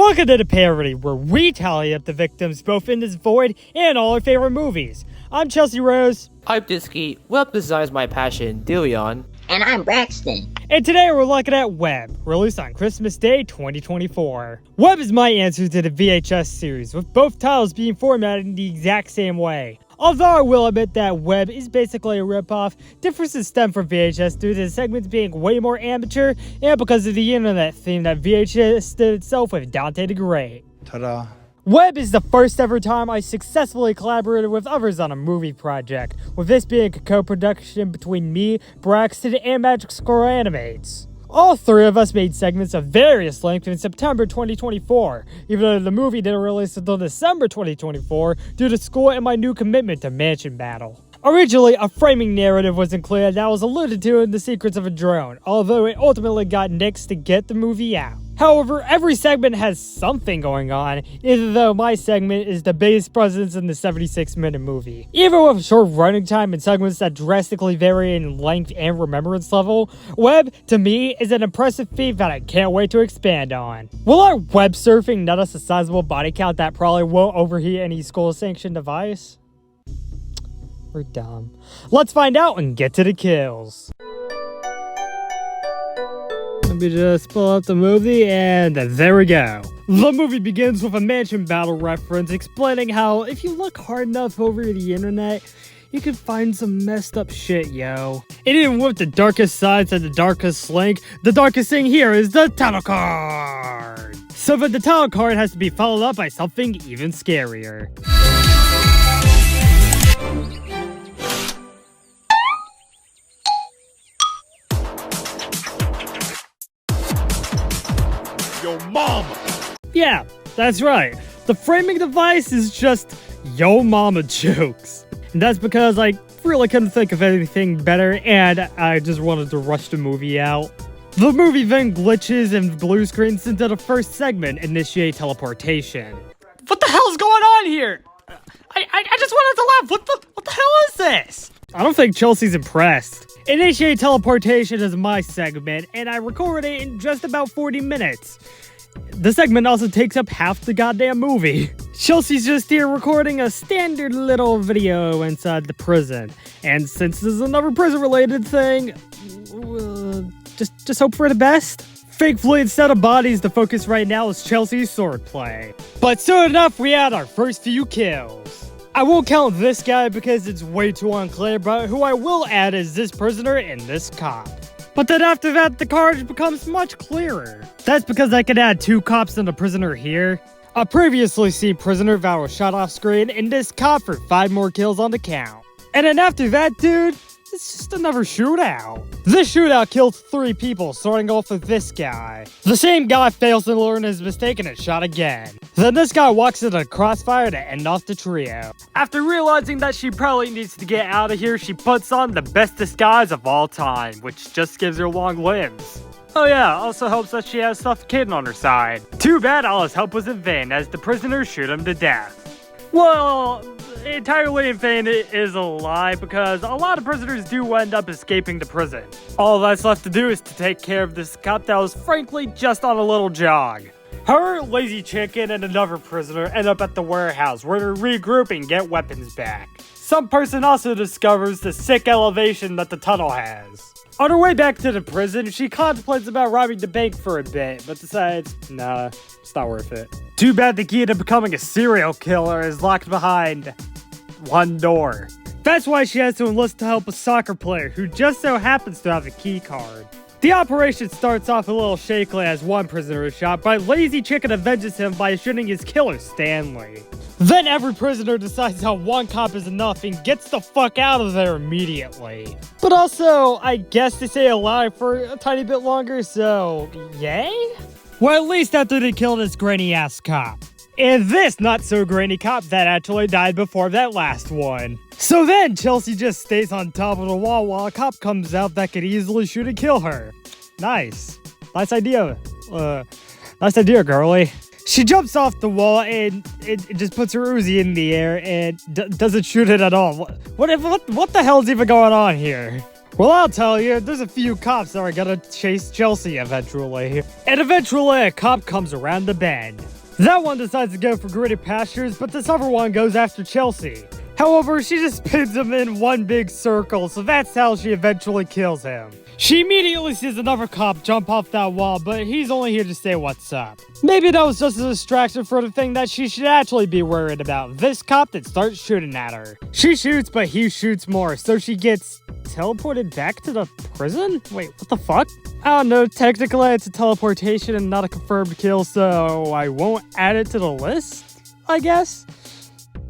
Welcome to the Parody, where we tally up the victims both in this void and all our favorite movies. I'm Chelsea Rose. I'm Disky. Web design is my passion, Dillion. And I'm Braxton. And today we're looking at Web, released on Christmas Day 2024. Web is my answer to the VHS series, with both titles being formatted in the exact same way. Although I will admit that Web is basically a ripoff, differences stem from VHS due to the segments being way more amateur and because of the internet theme that VHS did itself with Dante the Great. Ta-da. Web is the first ever time I successfully collaborated with others on a movie project, with this being a co-production between me, Braxton, and Magic Squirrel Animates. All three of us made segments of various lengths in September 2024, even though the movie didn't release until December 2024 due to school and my new commitment to Mansion Battle. Originally, a framing narrative was included that was alluded to in The Secrets of a Drone, although it ultimately got nixed to get the movie out. However, every segment has something going on, even though my segment is the biggest presence in the 76-minute movie. Even with short running time and segments that drastically vary in length and remembrance level, Web, to me, is an impressive feat that I can't wait to expand on. Will our web surfing net us a sizable body count that probably won't overheat any school-sanctioned device? We're dumb. Let's find out and get to the kills. Let me just pull up the movie, and there we go. The movie begins with a Mansion Battle reference explaining how if you look hard enough over the internet, you can find some messed up shit, yo. And even with the darkest sides and the darkest link, the darkest thing here is the title card. So that the title card has to be followed up by something even scarier. Yo mama! Yeah, that's right. The framing device is just yo mama jokes. And that's because I really couldn't think of anything better and I just wanted to rush the movie out. The movie then glitches and blue screens into the first segment, initiate teleportation. What the hell's going on here? I just wanted to laugh. What the hell is this? I don't think Chelsea's impressed. Initiate teleportation is my segment, and I recorded it in just about 40 minutes. The segment also takes up half the goddamn movie. Chelsea's just here recording a standard little video inside the prison. And since this is another prison-related thing, just hope for the best. Thankfully, instead of bodies, the focus right now is Chelsea's swordplay. But soon enough, we had our first few kills. I won't count this guy because it's way too unclear, but who I will add is this prisoner and this cop. But then after that, the card becomes much clearer. That's because I could add two cops and a prisoner here, a previously seen prisoner that was shot off screen, and this cop for 5 more kills on the count. And then after that, dude, it's just another shootout. This shootout killed 3 people, starting off with this guy. The same guy fails to learn his mistake and is shot again. Then this guy walks into a crossfire to end off the trio. After realizing that she probably needs to get out of here, she puts on the best disguise of all time, which just gives her long limbs. Oh yeah, also helps that she has suffocating on her side. Too bad all his help was in vain, as the prisoners shoot him to death. Well, entirely in vain is a lie, because a lot of prisoners do end up escaping the prison. All that's left to do is to take care of this cop that was frankly just on a little jog. Her, Lazy Chicken, and another prisoner end up at the warehouse where they regroup and get weapons back. Some person also discovers the sick elevation that the tunnel has. On her way back to the prison, she contemplates about robbing the bank for a bit, but decides, nah, it's not worth it. Too bad the key to becoming a serial killer is locked behind one door. That's why she has to enlist to help a soccer player who just so happens to have a key card. The operation starts off a little shakily as one prisoner is shot, but Lazy Chicken avenges him by shooting his killer, Stanley. Then every prisoner decides how one cop is enough and gets the fuck out of there immediately. But also, I guess they stay alive for a tiny bit longer, so yay? Well, at least after they killed this grainy-ass cop. And this not-so-grainy cop that actually died before that last one. So then, Chelsea just stays on top of the wall while a cop comes out that could easily shoot and kill her. Nice. Nice idea. Nice idea, girlie. She jumps off the wall and it just puts her Uzi in the air and doesn't shoot it at all. What the hell's even going on here? Well, I'll tell you, there's a few cops that are gonna chase Chelsea eventually. And eventually, a cop comes around the bend. That one decides to go for greener pastures, but this other one goes after Chelsea. However, she just spins him in one big circle, so that's how she eventually kills him. She immediately sees another cop jump off that wall, but he's only here to say what's up. Maybe that was just a distraction for the thing that she should actually be worried about, this cop that starts shooting at her. She shoots, but he shoots more, so she gets teleported back to the prison? Wait, what the fuck? I don't know, technically it's a teleportation and not a confirmed kill, so I won't add it to the list, I guess?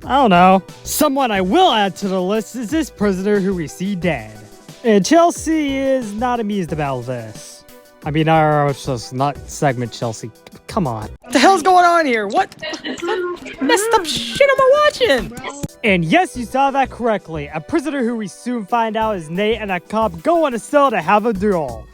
I don't know. Someone I will add to the list is this prisoner who we see dead. And Chelsea is not amused about this. I mean, it's just not segment Chelsea. Come on. What the hell's going on here? What messed up shit am I watching? And yes, you saw that correctly. A prisoner who we soon find out is Nate and a cop go on a cell to have a duel.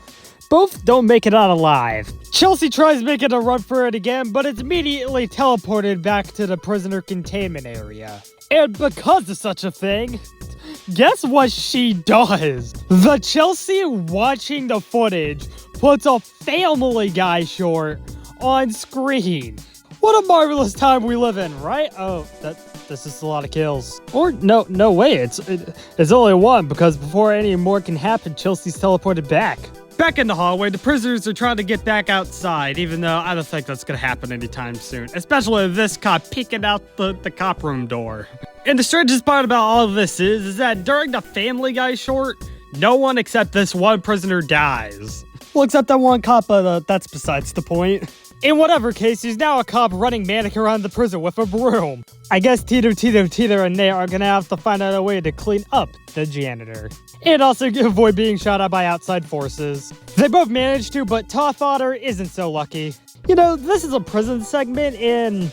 Both don't make it out alive. Chelsea tries making a run for it again, but it's immediately teleported back to the prisoner containment area. And because of such a thing, guess what she does? The Chelsea watching the footage puts a Family Guy short on screen. What a marvelous time we live in, right? Oh, this is a lot of kills. Or no way, it's only one, because before any more can happen, Chelsea's teleported back. Back in the hallway, the prisoners are trying to get back outside, even though I don't think that's gonna happen anytime soon. Especially with this cop peeking out the cop room door. And the strangest part about all of this is that during the Family Guy short, no one except this one prisoner dies. Well, except that one cop, but that's besides the point. In whatever case, there's now a cop running manic around the prison with a broom. I guess Tito, and Nate are gonna have to find out a way to clean up the janitor. And also avoid being shot at by outside forces. They both manage to, but Tough Otter isn't so lucky. You know, this is a prison segment, and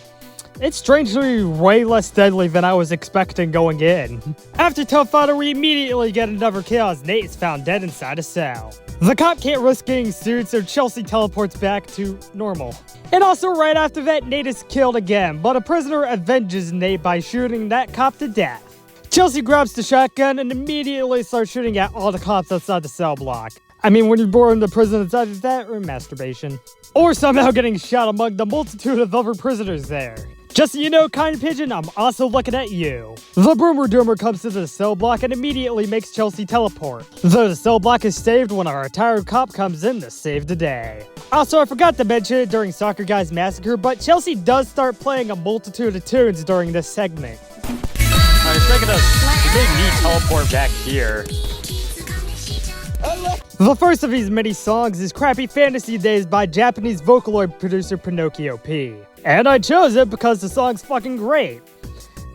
it's strangely way less deadly than I was expecting going in. After Tough Otter, we immediately get another kill as Nate is found dead inside a cell. The cop can't risk getting sued, so Chelsea teleports back to normal. And also right after that, Nate is killed again, but a prisoner avenges Nate by shooting that cop to death. Chelsea grabs the shotgun and immediately starts shooting at all the cops outside the cell block. I mean, when you're born in the prison, it's either that or masturbation. Or somehow getting shot among the multitude of other prisoners there. Just so you know, Kind Pigeon, I'm also looking at you. The Boomer Doomer comes to the cell block and immediately makes Chelsea teleport. Though the cell block is saved when our retired cop comes in to save the day. Also, I forgot to mention it during Soccer Guy's Massacre, but Chelsea does start playing a multitude of tunes during this segment. Alright, speaking of, you made me teleport back here. The first of these mini songs is Crappy Fantasy Days by Japanese Vocaloid producer Pinocchio P. And I chose it because the song's fucking great.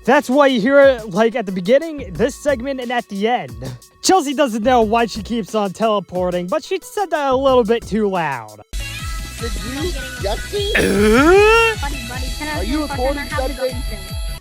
That's why you hear it like at the beginning, this segment, and at the end. Chelsea doesn't know why she keeps on teleporting, but she said that a little bit too loud. Did you, Justin? Are Are you recording something?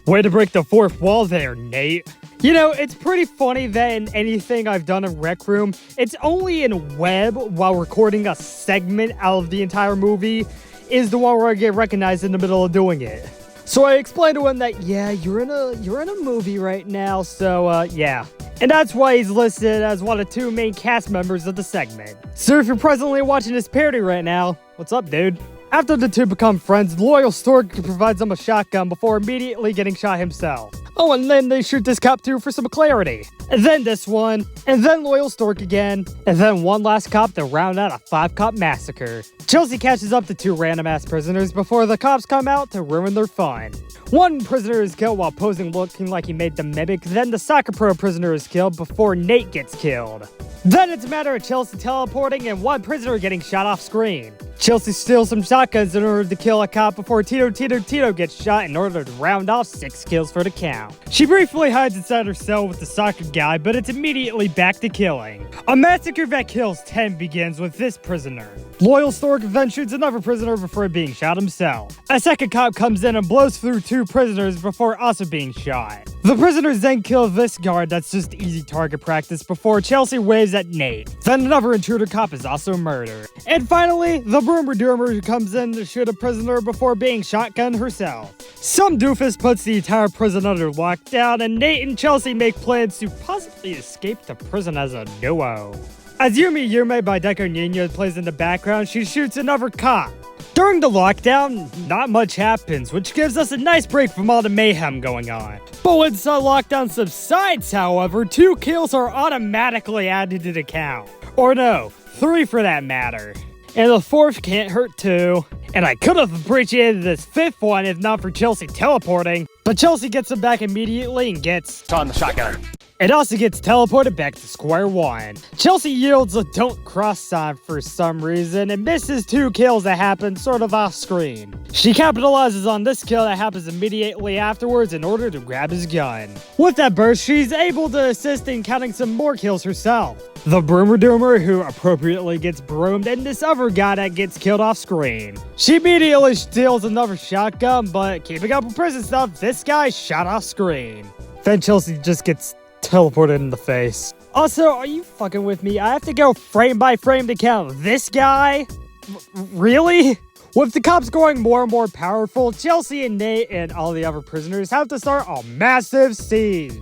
Way to break the fourth wall there, Nate. You know, it's pretty funny that in anything I've done in Rec Room, it's only in web while recording a segment out of the entire movie is the one where I get recognized in the middle of doing it. So I explained to him that, yeah, you're in a movie right now, so yeah. And that's why he's listed as one of two main cast members of the segment. So if you're presently watching this parody right now, what's up, dude? After the two become friends, Loyal Stork provides them a shotgun before immediately getting shot himself. Oh, and then they shoot this cop too for some clarity. And then this one, and then Loyal Stork again, and then one last cop to round out a 5-cop massacre. Chelsea catches up to two random-ass prisoners before the cops come out to ruin their fun. One prisoner is killed while posing looking like he made the mimic, then the soccer pro prisoner is killed before Nate gets killed. Then it's a matter of Chelsea teleporting and one prisoner getting shot off screen. Chelsea steals some shotguns in order to kill a cop before Tito gets shot in order to round off 6 kills for the count. She briefly hides inside her cell with the soccer guy, but it's immediately back to killing. A massacre that kills 10 begins with this prisoner. Loyal Stork then shoots another prisoner before being shot himself. A second cop comes in and blows through 2 prisoners before also being shot. The prisoners then kill this guard that's just easy target practice before Chelsea waves at Nate. Then another intruder cop is also murdered. And finally, the Boomer Doomer comes in to shoot a prisoner before being shotgunned herself. Some doofus puts the entire prison under lockdown, and Nate and Chelsea make plans to possibly escape the prison as a duo. As Yume by Deco Nino plays in the background, she shoots another cop. During the lockdown, not much happens, which gives us a nice break from all the mayhem going on. But once the lockdown subsides, however, 2 kills are automatically added to the count. Or no, 3 for that matter. And the 4th can't hurt too. And I could have appreciated this 5th one if not for Chelsea teleporting. But Chelsea gets him back immediately and gets On the shotgun. It also gets teleported back to square one. Chelsea yields a don't cross sign for some reason and misses 2 kills that happen sort of off screen. She capitalizes on this kill that happens immediately afterwards in order to grab his gun. With that burst, she's able to assist in counting some more kills herself. The Broomer Doomer, who appropriately gets broomed, and this other guy that gets killed off screen. She immediately steals another shotgun, but keeping up with prison stuff, this guy shot off screen. Then Chelsea just gets teleported in the face. Also, are you fucking with me? I have to go frame by frame to count this guy? Really? With the cops growing more and more powerful, Chelsea and Nate and all the other prisoners have to start a massive siege.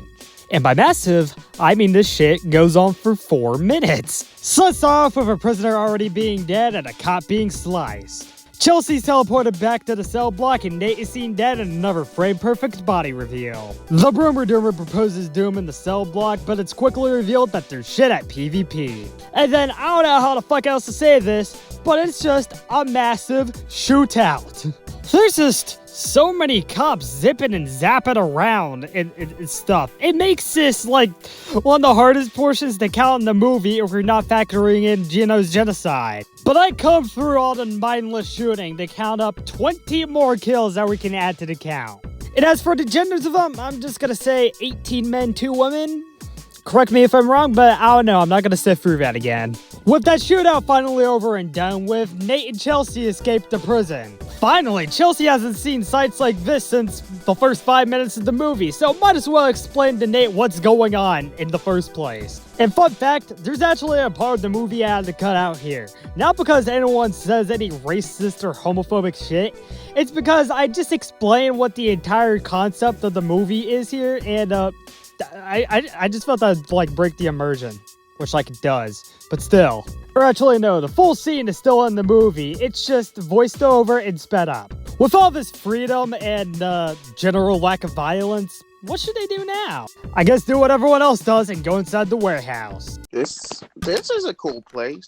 And by massive, I mean this shit goes on for 4 minutes. So let's start off with a prisoner already being dead and a cop being sliced. Chelsea's teleported back to the cell block and Nate is seen dead in another frame-perfect body reveal. The Broomer Doomer proposes doom in the cell block, but it's quickly revealed that they're shit at PvP. And then, I don't know how the fuck else to say this, but it's just a massive shootout. There's just so many cops zipping and zapping around and stuff. It makes this, like, one of the hardest portions to count in the movie if we're not factoring in Gino's genocide. But I come through all the mindless shooting to count up 20 more kills that we can add to the count. And as for the genders of them, I'm just gonna say 18 men, 2 women. Correct me if I'm wrong, but I don't know, I'm not gonna sit through that again. With that shootout finally over and done with, Nate and Chelsea escaped the prison. Finally, Chelsea hasn't seen sights like this since the first 5 minutes of the movie, so might as well explain to Nate what's going on in the first place. And fun fact, there's actually a part of the movie I had to cut out here. Not because anyone says any racist or homophobic shit, it's because I just explained what the entire concept of the movie is here, and I just felt that'd like break the immersion, which like it does, but still. Or actually no, the full scene is still in the movie, it's just voiced over and sped up. With all this freedom and general lack of violence, what should they do now? I guess do what everyone else does and go inside the warehouse. This is a cool place.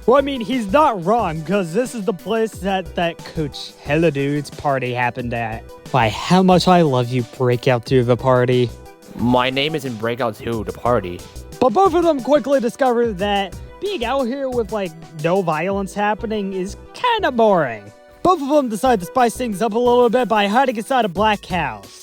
Well, I mean, he's not wrong, because this is the place that Coachella dude's party happened at. Why, how much I love you, Breakout 2, the party. My name isn't Breakout 2, the party. But both of them quickly discovered that being out here with, like, no violence happening is kind of boring. Both of them decide to spice things up a little bit by hiding inside a black house.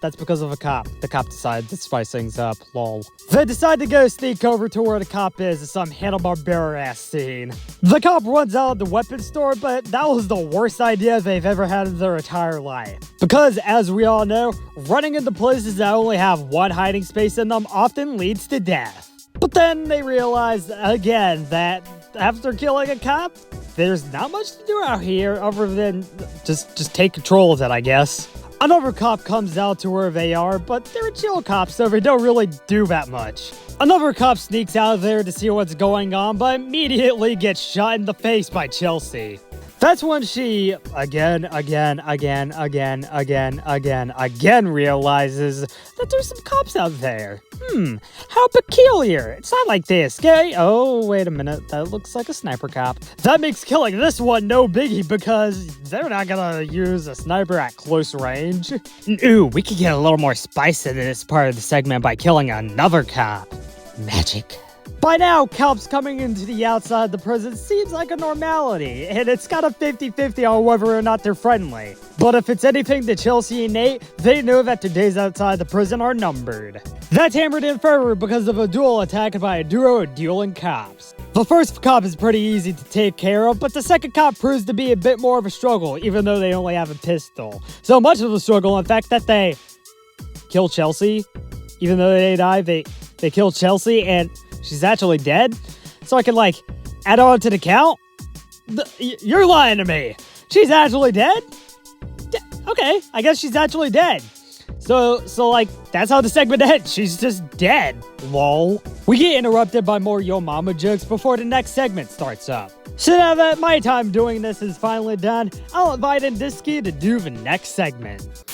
That's because of a cop. The cop decided to spice things up, lol. They decide to go sneak over to where the cop is in some Hanna-Barbera-ass scene. The cop runs out of the weapons store, but that was the worst idea they've ever had in their entire life. Because, as we all know, running into places that only have one hiding space in them often leads to death. But then they realize, again, that after killing a cop, there's not much to do out here other than just take control of it, I guess. Another cop comes out to where they are, but they're chill cops, so they don't really do that much. Another cop sneaks out of there to see what's going on, but immediately gets shot in the face by Chelsea. That's when she, again realizes that there's some cops out there. How peculiar. It's not like they escaped. Oh, wait a minute. That looks like a sniper cop. That makes killing this one no biggie because they're not gonna use a sniper at close range. Ooh, we could get a little more spice into this part of the segment by killing another cop. Magic. By now, cops coming into the outside of the prison seems like a normality, and it's got a 50-50 on whether or not they're friendly. But if it's anything to Chelsea and Nate, they know that their days outside the prison are numbered. That's hammered in further because of a duel attacked by a duo of dueling cops. The first cop is pretty easy to take care of, but the second cop proves to be a bit more of a struggle, even though they only have a pistol. So much of a struggle, in fact, that they kill Chelsea. Even though they die, they kill Chelsea, and she's actually dead? So I can, like, add on to the count? You're lying to me. She's actually dead? Okay, I guess she's actually dead. So, like, that's how the segment ends. She's just dead. Lol. We get interrupted by more Yo Mama jokes before the next segment starts up. So now that my time doing this is finally done, I'll invite in Disky to do the next segment.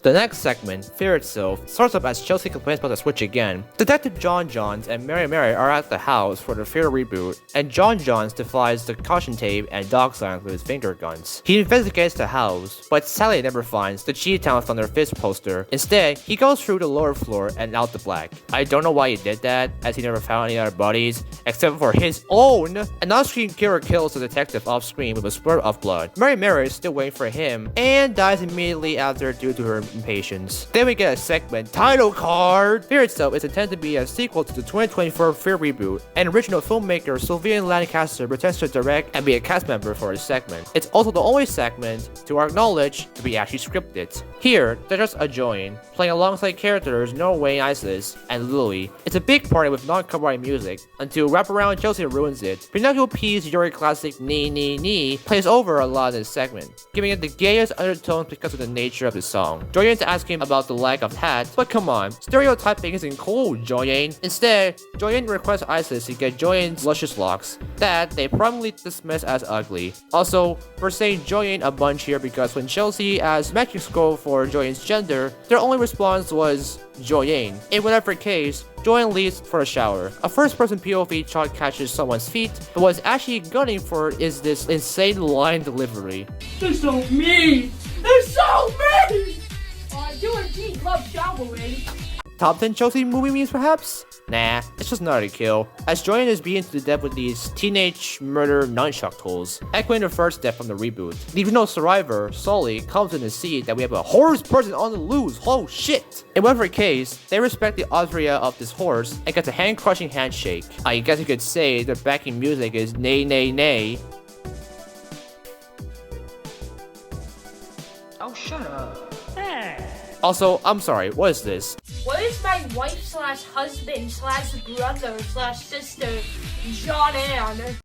The next segment, Fear Itself, starts up as Chelsea complains about the Switch again. Detective John Johns and Mary Mary are at the house for the Fear reboot, and John Johns defies the caution tape and dog signs with his finger guns. He investigates the house, but sadly never finds the Cheetown Thunder Fist poster. Instead, he goes through the lower floor and out the black. I don't know why he did that, as he never found any other bodies, except for his own! An on-screen killer kills the detective off-screen with a spurt of blood. Mary Mary is still waiting for him, and dies immediately after due to her impatience. Then we get a segment, Title Card! Fear Itself is intended to be a sequel to the 2024 Fear reboot, and original filmmaker Sylvian Lancaster pretends to direct and be a cast member for this segment. It's also the only segment, to our knowledge, to be actually scripted. Here, they're just enjoying, playing alongside characters Norway, Isis, and Louis. It's a big party with non-copyright music, until Wraparound Chelsea ruins it. Pinocchio P's Yuri classic Knee Knee Knee plays over a lot in this segment, giving it the gayest undertones because of the nature of the song. Joyen asks him about the lack of hats, but come on, stereotyping isn't cool, Joyen. Instead, Joyen requests Isis to get Joyen's luscious locks, that they promptly dismiss as ugly. Also, we're saying Joyen a bunch here because when Chelsea asked Magic Scroll for Joyen's gender, their only response was Joyen. In whatever case, Joyen leaves for a shower. A first-person POV shot catches someone's feet, but what's actually gunning for is this insane line delivery. They're so mean! They're so mean! You and G love showering. Top 10 Chelsea movie memes perhaps? Nah, it's just not a kill, as Joyen is beaten to death with these teenage murder nunchuck tools, echoing the first death from the reboot. Even though survivor, Sully, comes in to see that we have a horse person on the loose, oh shit! In whatever case, they respect the authoria of this horse and get a hand-crushing handshake. I guess you could say their backing music is nay nay nay. Oh, shut up. Hey! Also, I'm sorry, what is this? What is my wife slash husband slash brother slash sister, John Ann?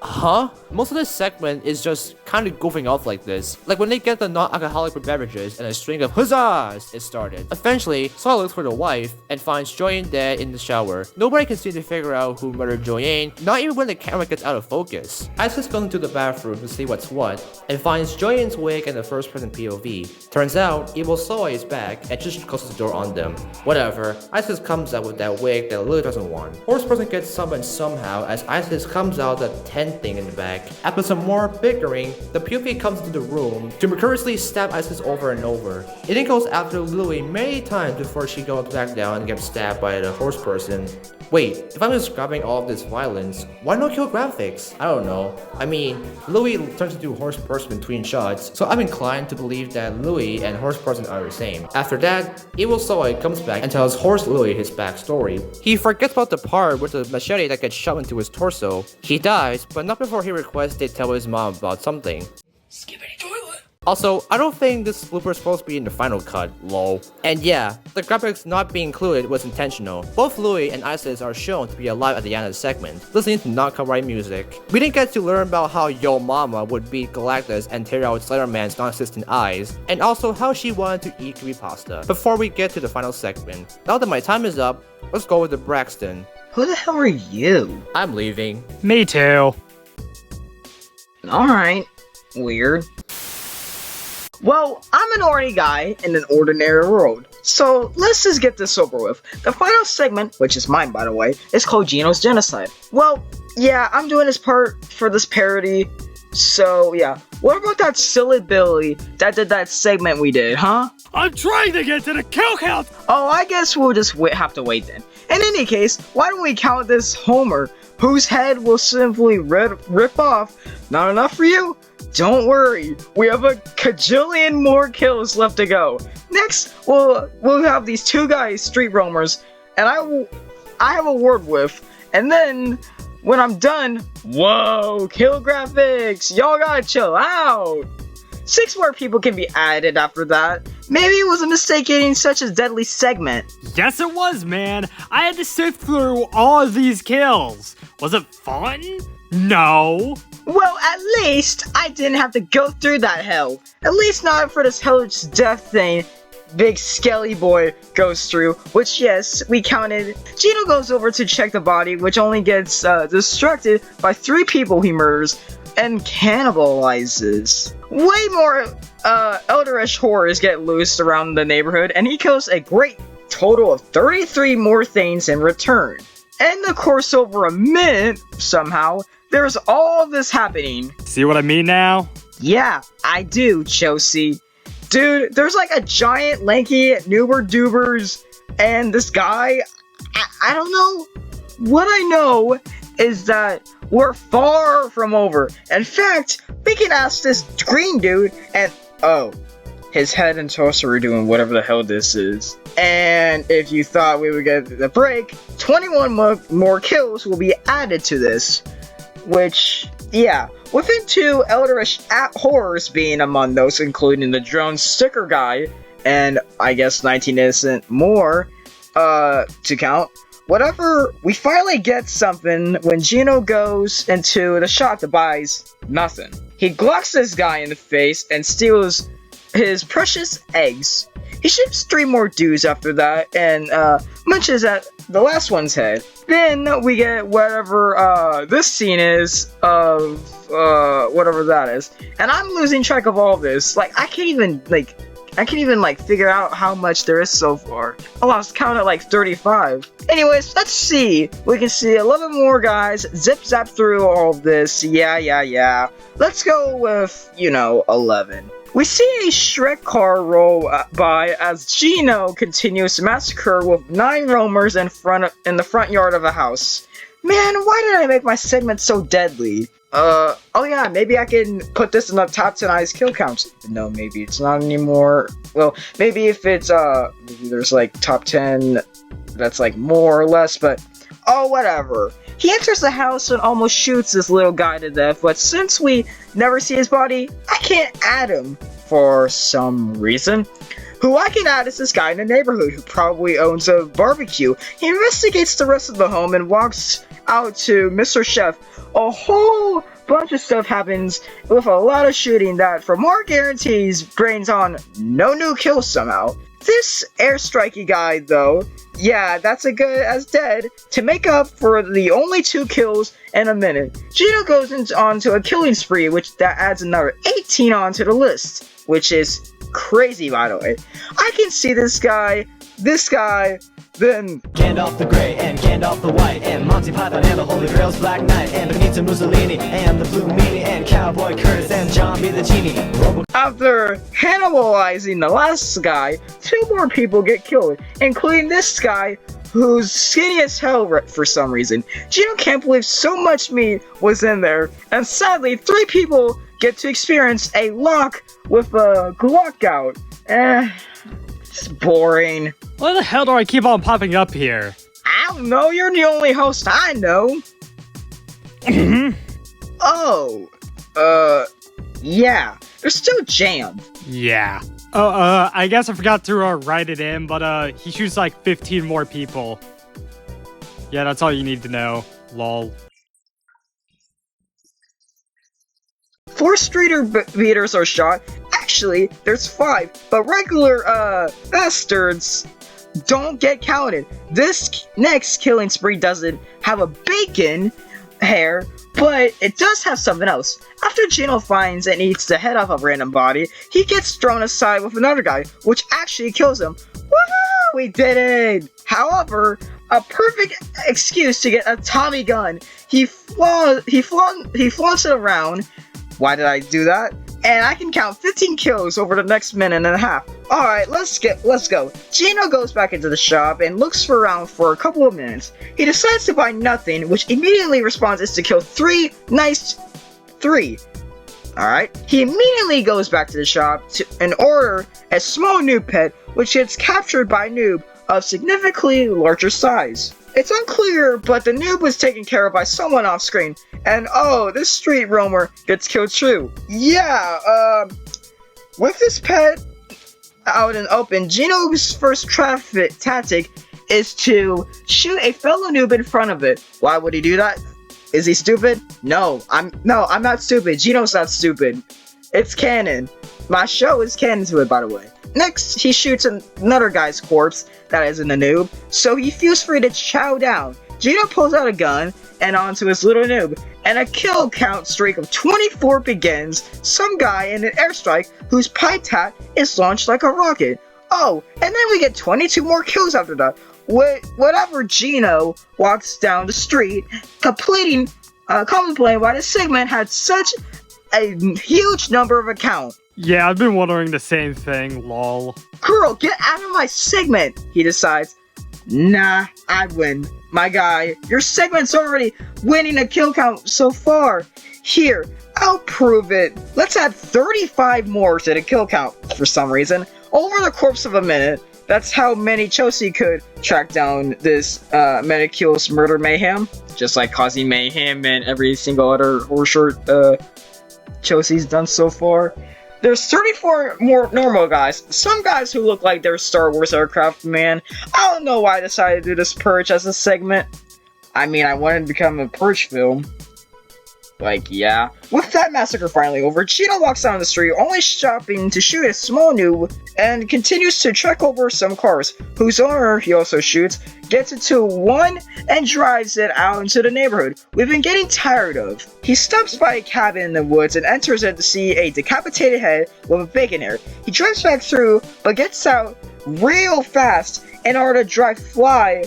Huh? Most of this segment is just kind of goofing off like this. Like when they get the non-alcoholic beverages and a string of huzzahs is started. Eventually, Saul looks for the wife and finds Joyen dead in the shower. Nobody can seem to figure out who murdered Joyen, not even when the camera gets out of focus. Isis goes into the bathroom to see what's what and finds Joyen's wig in the first-person POV. Turns out, Evil Soy is back and just closes the door on them. Whatever, Isis comes out with that wig that Lily doesn't want. Horse person gets summoned somehow as Isis comes out the tent thing in the back. After some more bickering, the POV comes into the room to mercilessly stab Isis over and over. It then goes after Louis many times before she goes back down and gets stabbed by the horse person. Wait, if I'm describing all of this violence, why no kill graphics? I don't know. I mean, Louis turns into horse person between shots, so I'm inclined to believe that Louis and horse person are the same. After that, Evil Soy comes back and tells horse Louis his backstory. He forgets about the part with the machete that gets shoved into his torso. He dies, but not before he requests they tell his mom about something. Skippity toilet. Also, I don't think this blooper is supposed to be in the final cut, lol. And yeah, the graphics not being included was intentional. Both Louis and Isis are shown to be alive at the end of the segment, listening to non-copyright music. We didn't get to learn about how Yo Mama would beat Galactus and tear out Slenderman's non-existent eyes, and also how she wanted to eat creepypasta. Before we get to the final segment, now that my time is up, let's go with the Braxton. Who the hell are you? I'm leaving. Me too. Alright, weird. Well, I'm an ordinary guy in an ordinary world. So let's just get this over with. The final segment, which is mine by the way, is called Gino's Genocide. Well, yeah, I'm doing this part for this parody. So yeah, what about that silly Billy that did that segment we did, huh? I'm trying to get to the kill count! Oh, I guess we'll just have to wait then. In any case, why don't we count this Homer, whose head will simply rip off? Not enough for you? Don't worry, we have a cajillion more kills left to go. Next, we'll have these two guys, street roamers, and I have a word with, and then when I'm done, whoa, kill graphics, y'all gotta chill out. 6 more people can be added after that. Maybe it was a mistake getting such a deadly segment. Yes, it was, man. I had to sift through all of these kills. Was it fun? No. Well, at least I didn't have to go through that hell. At least not for this hellish death thing. big skelly boy goes through, which yes, we counted. Gino goes over to check the body, which only gets distracted by 3 people he murders and cannibalizes. Way more elderish horrors get loose around the neighborhood, and he kills a great total of 33 more things in return. And of course, over a minute, somehow, there's all this happening. See what I mean now? Yeah, I do, Chelsea. Dude, there's like a giant, lanky Noober Doobers, and this guy, I don't know. What I know is that we're far from over. In fact, we can ask this green dude, and oh, his head and torso are doing whatever the hell this is. And if you thought we would get the break, 21 more kills will be added to this. Which, yeah, within 2 elderish horrors being among those, including the drone sticker guy, and I guess 19 innocent more, to count. Whatever, we finally get something when Gino goes into the shop to buy nothing. He glocks this guy in the face and steals his precious eggs. He shoots 3 more dudes after that and munches at the last one's head. Then we get whatever this scene is of whatever that is. And I'm losing track of all this. Like I can't even figure out how much there is so far. I lost count at like 35. Anyways, let's see. We can see 11 more guys zip zap through all of this. Yeah. Let's go with, 11. We see a Shrek car roll by as Gino continues to massacre with 9 roamers in the front yard of a house. Man, why did I make my segment so deadly? Oh yeah, maybe I can put this in the top 10 highest kill counts. No, maybe it's not anymore. Well, maybe if it's, maybe there's like top 10 that's like more or less, but oh, whatever. He enters the house and almost shoots this little guy to death, but since we never see his body, I can't add him for some reason. Who I can add is this guy in the neighborhood who probably owns a barbecue. He investigates the rest of the home and walks out to Mr. Chef. A whole bunch of stuff happens with a lot of shooting that, for more guarantees, brings on no new kills somehow. This airstrikey guy, though, yeah, that's as good as dead to make up for the only 2 kills in a minute. Gino goes onto a killing spree, which that adds another 18 onto the list, which is crazy, by the way. I can see this guy, then Gandalf the Grey and Gandalf the White and Monty Python and the Holy Grail's Black Knight and Benito Mussolini and the Blue Meanie and Cowboy Curtis and John B. the Genie. After cannibalizing the last guy, 2 more people get killed, including this guy who's skinny as hell for some reason. Gino can't believe so much meat was in there, and sadly 3 people get to experience a lock with a Glock out. It's boring. Why the hell do I keep on popping up here? I don't know, you're the only host I know. Oh, yeah, they're still jammed. Yeah. Oh, I guess I forgot to write it in, but he shoots like 15 more people. Yeah, that's all you need to know. Lol. 4 streeter beaters are shot. Actually, there's 5, but regular, bastards don't get counted. This next killing spree doesn't have a bacon hair, but it does have something else. After Gino finds and eats the head off a random body, he gets thrown aside with another guy, which actually kills him. Woohoo! We did it! However, a perfect excuse to get a Tommy gun. He flaunts it around. Why did I do that? And I can count 15 kills over the next minute and a half. Alright, let's go. Gino goes back into the shop and looks around for a couple of minutes. He decides to buy nothing, which immediately responds is to kill 3 nice 3. Alright. He immediately goes back to the shop and order a small noob pet, which gets captured by a noob of significantly larger size. It's unclear, but the noob was taken care of by someone off screen, and oh, this street roamer gets killed too. Yeah, with this pet out and open, Gino's first tactic is to shoot a fellow noob in front of it. Why would he do that? Is he stupid? No, I'm not stupid. Gino's not stupid. It's canon. My show is canon to it, by the way. Next, he shoots another guy's corpse that isn't a noob, so he feels free to chow down. Gino pulls out a gun and onto his little noob, and a kill count streak of 24 begins. Some guy in an airstrike whose pie tat is launched like a rocket. Oh, and then we get 22 more kills after that. Whatever Gino walks down the street, contemplating why this segment had such a huge number of accounts. Yeah, I've been wondering the same thing, lol. Girl, get out of my segment, he decides. Nah, I win. My guy, your segment's already winning a kill count so far. Here, I'll prove it. Let's add 35 more to the kill count for some reason. Over the course of a minute, that's how many Chelsea could track down this Medicula's murder mayhem. Just like causing mayhem and every single other horseshort Chelsea's done so far. There's 34 more normal guys. Some guys who look like they're Star Wars aircraft man. I don't know why I decided to do this Purge as a segment. I mean, I wanted to become a Purge film. Like, yeah. With that massacre finally over, Gino walks down the street, only stopping to shoot a small noob, and continues to trek over some cars, whose owner he also shoots, gets into one, and drives it out into the neighborhood we've been getting tired of. He stops by a cabin in the woods and enters it to see a decapitated head with a bacon hair. He drives back through, but gets out real fast in order to drive fly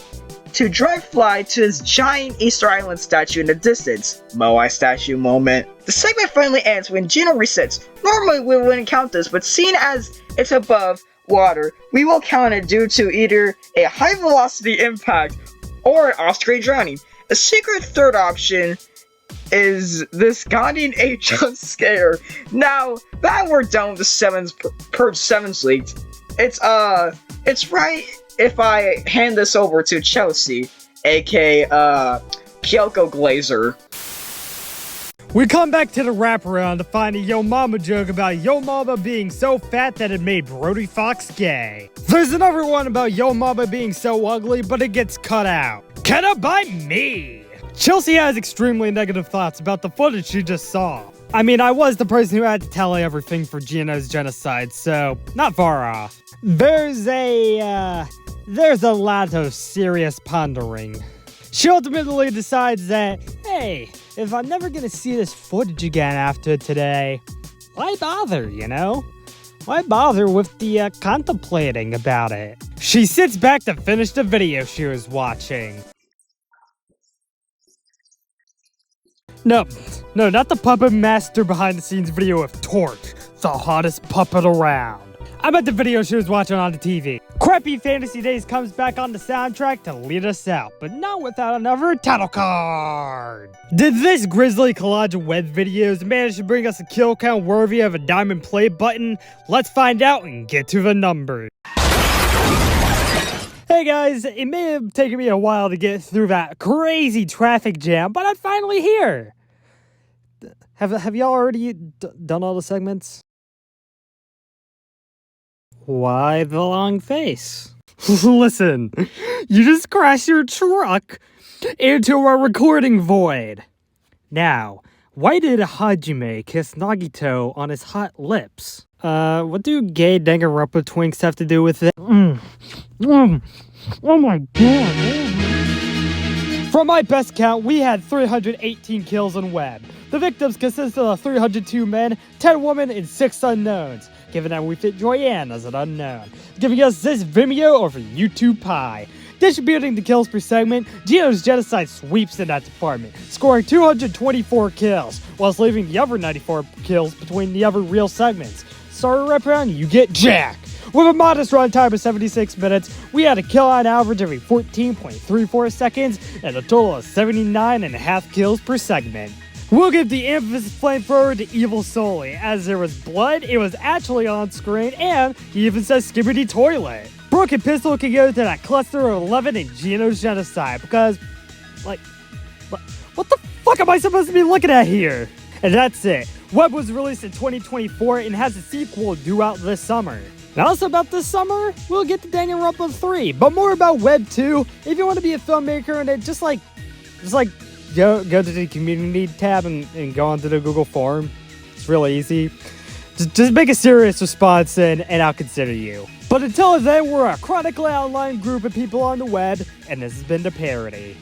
to this giant Easter Island statue in the distance. Moai statue moment. The segment finally ends when Gino resets. Normally we wouldn't count this, but seeing as it's above water, we will count it due to either a high velocity impact or an off-screen drowning. A secret third option is this Ghanaian ape jump scare. Now that we're done with the Purge 7's leaked, it's right if I hand this over to Chelsea, aka Kyoko Glazer. We come back to the wraparound to find a Yo Mama joke about Yo Mama being so fat that it made Brody Fox gay. There's another one about Yo Mama being so ugly, but it gets cut out. Cut out by me! Chelsea has extremely negative thoughts about the footage she just saw. I mean, I was the person who had to tell everything for Gino's genocide, so not far off. There's a lot of serious pondering. She ultimately decides that, hey, if I'm never gonna see this footage again after today, why bother, you know? Why bother with the contemplating about it? She sits back to finish the video she was watching. No, not the puppet master behind the scenes video of Torch, the hottest puppet around. I meant the video she was watching on the TV. Crappy Fantasy Days comes back on the soundtrack to lead us out, but not without another title card. Did this grisly collage of web videos manage to bring us a kill count worthy of a diamond play button? Let's find out and get to the numbers. Hey guys, it may have taken me a while to get through that crazy traffic jam, but I'm finally here. Have y'all already done all the segments? Why the long face? Listen, you just crashed your truck into a recording void. Now, why did Hajime kiss Nagito on his hot lips? What do gay Danganronpa twinks have to do with it? Oh my god. From my best count, we had 318 kills on web. The victims consisted of 302 men, 10 women, and 6 unknowns. Given that we fit Joyanne as an unknown. Giving us this Vimeo over YouTube Pie. Distributing the kills per segment, Gino's genocide sweeps in that department, scoring 224 kills, whilst leaving the other 94 kills between the other real segments. Starter wraparound, you get Jack. With a modest runtime of 76 minutes, we had a kill on average every 14.34 seconds and a total of 79.5 kills per segment. We'll give the infamous flamethrower to Evil Solely. As there was blood, it was actually on screen, and he even says Skibbity Toilet. Broken Pistol can go to that cluster of 11 in Gino's genocide, because, like, what the fuck am I supposed to be looking at here? And that's it. Web was released in 2024 and has a sequel due out this summer. And also about this summer, we'll get to Danganronpa 3, but more about Web 2. If you want to be a filmmaker and it just like go to the community tab and go onto the Google form. It's really easy. Just make a serious response and I'll consider you. But until then, we're a chronically online group of people on the web, and this has been the Parody.